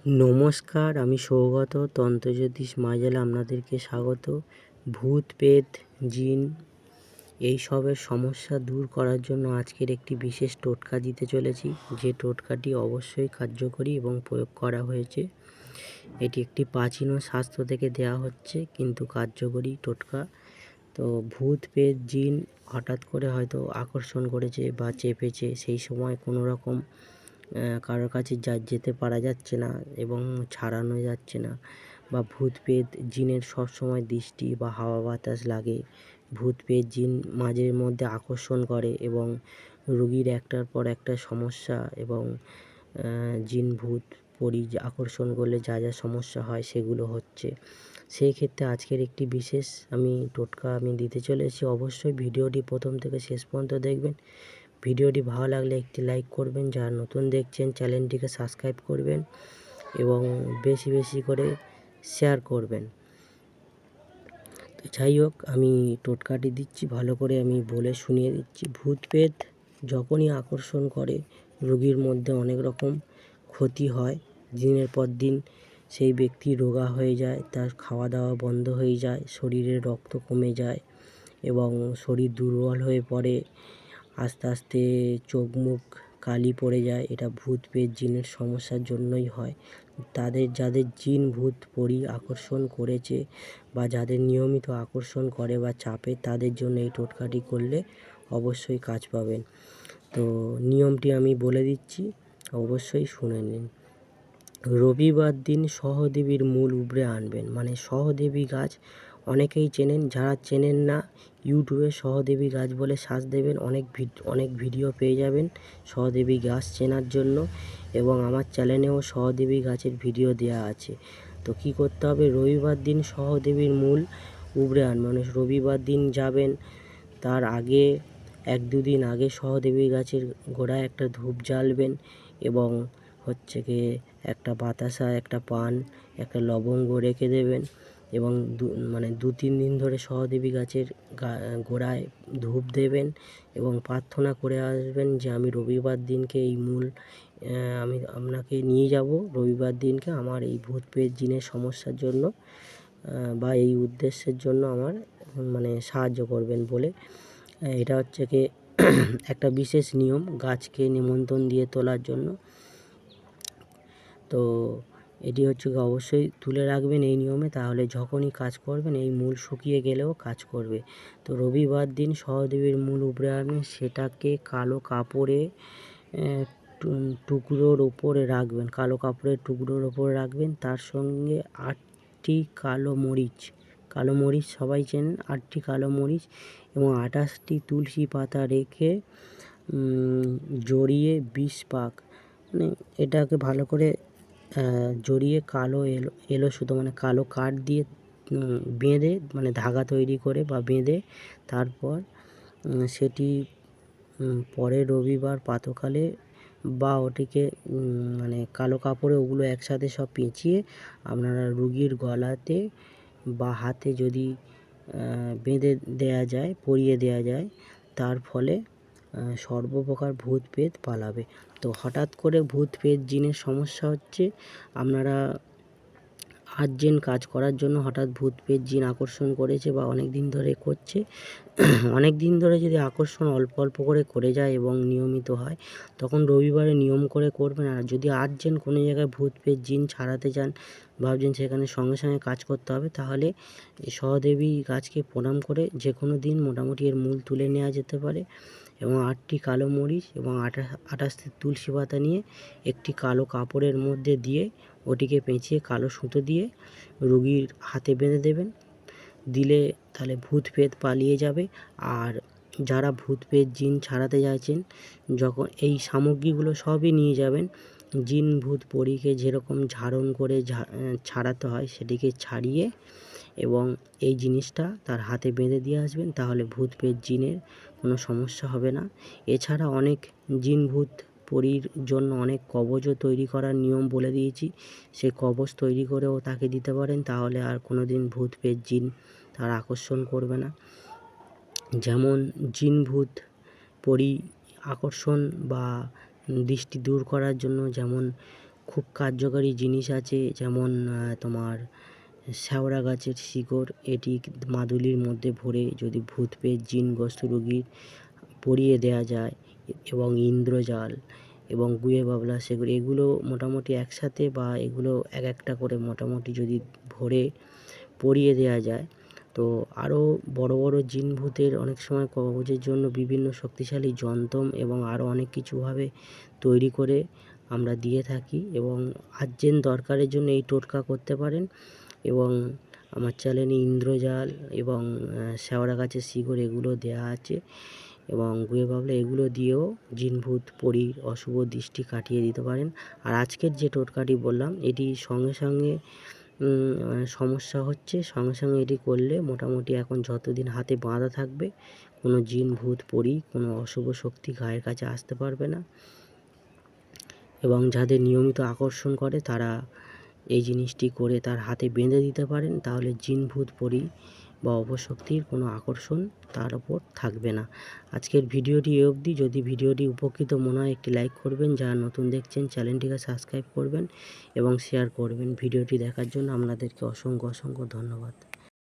নমস্কার, আমি সৌগত তন্ত্রজ্যোতিষ মাজালে আপনাদেরকে স্বাগত। ভূত প্রেত জিন এইসবের সমস্যা দূর করার জন্য আজকের একটি বিশেষ টোটকা দিতে চলেছি, যে টোটকাটি অবশ্যই কার্যকরী এবং প্রয়োগ করা হয়েছে। এটি একটি প্রাচীন শাস্ত্র থেকে দেওয়া হচ্ছে, কিন্তু কার্যকরী টোটকা। তো ভূত প্রেত জিন হঠাৎ করে হয়তো আকর্ষণ করেছে বা চেপেছে, সেই সময় কোনো রকম কারোর কাছে যেতে পারা যাচ্ছে না এবং ছাড়ানো যাচ্ছে না, বা ভূত প্রেত জিনের সবসময় দৃষ্টি বা হাওয়া বাতাস লাগে। ভূত প্রেত জিন মাঝের মধ্যে আকর্ষণ করে এবং রোগীর একটার পর একটা সমস্যা, এবং জিন ভূত পরি আকর্ষণ করলে যা যা সমস্যা হয় সেগুলো হচ্ছে। সেই ক্ষেত্রে আজকের একটি বিশেষ টোটকা দিতে চলেছি। অবশ্যই ভিডিওটি প্রথম থেকে শেষ পর্যন্ত দেখবেন। ভিডিওটি ভালো লাগলে একটি লাইক করবেন, যারা নতুন দেখছেন চ্যানেলটিকে সাবস্ক্রাইব করবেন এবং বেশি বেশি করে শেয়ার করবেন। তো যাই হোক, আমি টোটকাটি দিচ্ছি, ভালো করে আমি বলে শুনিয়ে দিচ্ছি। ভূত প্রেত যখনই আকর্ষণ করে, রোগীর মধ্যে অনেক রকম ক্ষতি হয়। দিনের পর দিন সেই ব্যক্তি রোগা হয়ে যায়, তার খাওয়া দাওয়া বন্ধ হয়ে যায়, শরীরে রক্ত কমে যায় এবং শরীর দুর্বল হয়ে পড়ে। আস্তে আস্তে চোখ মুখ কালি পড়ে যায়। এটা ভূত প্রেত জিনের সমস্যার জন্যই হয়। যাদের জিন ভূত পরি আকর্ষণ করেছে বা যাদের নিয়মিত আকর্ষণ করে বা চাপে, তাদের জন্য এই টোটকাটি করলে অবশ্যই কাজ পাবেন। তো নিয়মটি আমি বলে দিচ্ছি, অবশ্যই শুনে নিন। রবিবার দিন সহদেবীর মূল উপড়ে আনবেন। মানে সহদেবী গাছ অনেকেই চেনেন, যারা চেনেন না ইউটিউবে সহদেবী গাছ বলে সার্চ দেবেন, অনেক ভিডিও পেয়ে যাবেন সহদেবী গাছ চেনার জন্য, এবং আমার চ্যানেলেও সহদেবী গাছের ভিডিও দেওয়া আছে। তো কি করতে হবে, রবিবার দিন সহদেবীর মূল উপড়ে মানে রবিবার দিন যাবেন, তার আগে 1-2 দিন আগে সহদেবী গাছের গোড়ায় একটা ধূপ জ্বালবেন এবং একটা বাতাসা, একটা পান, একটা লবঙ্গ রেখে দেবেন এবং 2-3 দিন ধরে সহদেবী গাছের গোড়ায় ধূপ দেবেন এবং প্রার্থনা করে আসবেন যে আমি রবিবার দিনকে এই আমি আপনাকে নিয়ে যাব রবিবার দিনকে আমার এই ভূত প্রেত জিনের সমস্যার জন্য বা এই উদ্দেশ্যের জন্য আমার সাহায্য করবেন বলে। এটা একটা বিশেষ নিয়ম, গাছকে নিমন্ত্রণ দিয়ে তোলার জন্য। তো এটি অবশ্যই তুলে রাখবেন এই নিয়মে, তাহলে যখনই কাজ করবেন এই মূল শুকিয়ে গেলেও কাজ করবে। তো রবিবার দিন সহদেবীর মূল উপড়ে আনবেন, সেটাকে কালো কাপড়ে টুকরোর ওপরে রাখবেন, কালো কাপড়ের টুকরোর ওপরে রাখবেন। তার সঙ্গে 8টি কালো মরিচ সবাই চেনেন, 8টি কালো মরিচ এবং 28টি তুলসী পাতা রেখে জড়িয়ে 20 পাক, এটাকে ভালো করে জড়িয়ে কালো এলো সুতো, কালো কাঠ দিয়ে বেঁধে, ধাগা তৈরি করে বা বেঁধে, তারপর সেটি পরের রবিবার প্রাতঃকালে বা ওটিকে কালো কাপড়ে ওগুলো একসাথে সব পেঁচিয়ে আপনারা রুগীর গলাতে বা হাতে যদি বেঁধে দেয়া যায়, পরিয়ে দেয়া যায়, তার ফলে সর্বপ্রকার ভূত প্রেত পালাবে। তো হঠাৎ করে ভূত প্রেত জিনের সমস্যা হচ্ছে, আপনারা আর্জেন্ট কাজ করার জন্য হঠাৎ ভূত প্রেত জিন আকর্ষণ করেছে বা অনেক দিন ধরে করছে। অনেক দিন ধরে যদি আকর্ষণ অল্প অল্প করে যায় এবং নিয়মিত হয়, তখন রবিবারে নিয়ম করে করবেন। আর যদি আর্জেন্ট কোনো জায়গায় ভূত প্রেত জিন ছাড়াতে চান, ভাবছেন সেখানে সঙ্গে সঙ্গে কাজ করতে হবে, তাহলে সহদেবী গাছকে প্রণাম করে যে কোনো দিন মোটামুটি এর মূল তুলে নেওয়া যেতে পারে এবং 8টি কালো মরিচ এবং 28টি তুলসী পাতা নিয়ে একটি কালো কাপড়ের মধ্যে দিয়ে ওটিকে পেঁচিয়ে কালো সুতো দিয়ে রুগীর হাতে বেঁধে দেবেন। দিলে তাহলে ভূত প্রেত পালিয়ে যাবে। আর যারা ভূত প্রেত জিন ছাড়াতে চাইছেন, যখন এই সামগ্রীগুলো সবই নিয়ে যাবেন, জিন ভূত পরীকে যেরকম ঝাড়ন করে ছাড়াতে হয় সেটিকে ছাড়িয়ে এবং এই জিনিসটা তার হাতে বেঁধে দিয়ে আসবেন, তাহলে ভূত প্রেত জিনের কোনো সমস্যা হবে না। এছাড়া অনেক জিন ভূত পরীর জন্য অনেক কবচও তৈরি করার নিয়ম বলে দিয়েছি, সেই কবচ তৈরি করেও তাকে দিতে পারেন, তাহলে আর কোনো দিন ভূত প্রেত জিন তার আকর্ষণ করবে না। যেমন জিন ভূত পরি আকর্ষণ বা দৃষ্টি দূর করার জন্য যেমন খুব কার্যকারী জিনিস আছে, যেমন তোমার শ্যাওড়া গাছের শিকড়। এটি মাদুলির মধ্যে ভরে যদি ভূত পেট জিনগ্রস্ত রোগীর পরিয়ে দেওয়া যায়, এবং ইন্দ্রজাল এবং গুয়ে বাবলা সেগুলো, এগুলো মোটামুটি একসাথে বা এগুলো এক একটা করে মোটামুটি যদি ভরে পরিয়ে দেওয়া যায়, তো আরও বড় বড় জিন ভূতের অনেক সময় কবজের জন্য বিভিন্ন শক্তিশালী যন্ত্র এবং আরও অনেক কিছুভাবে তৈরি করে আমরা দিয়ে থাকি, এবং আর্জেন্ট দরকারের জন্য এই টোটকা করতে পারেন। এবং আমার চ্যানেলে ইন্দ্রজাল এবং শ্যাওড়া গাছের শিকড় এগুলো দেওয়া আছে, এবং গুয়ে বাবলা এগুলো দিয়েও জিনভূত পরীর অশুভ দৃষ্টি কাটিয়ে দিতে পারেন। আর আজকের যে টোটকাটি বললাম, এটি সঙ্গে সঙ্গে সমস্যা হচ্ছে, সঙ্গে সঙ্গে এটি করলে মোটামুটি এখন যতদিন হাতে বাঁধা থাকবে কোনো জিন ভূত পরী কোনো অশুভ শক্তি গায়ের কাছে আসতে পারবে না। এবং যাদের নিয়মিত আকর্ষণ করে তারা এই জিনিসটি করে তার হাতে বেঁধে দিতে পারেন, তাহলে জিন ভূত পরী বা অপশক্তির কোনো আকর্ষণ তার ওপর থাকবে না। আজকের ভিডিওটি এ অবধি। যদি ভিডিওটি উপকৃত মনে হয় একটি লাইক করবেন, যারা নতুন দেখছেন চ্যানেলটিকে সাবস্ক্রাইব করবেন এবং শেয়ার করবেন। ভিডিওটি দেখার জন্য আপনাদেরকে অসংখ্য ধন্যবাদ।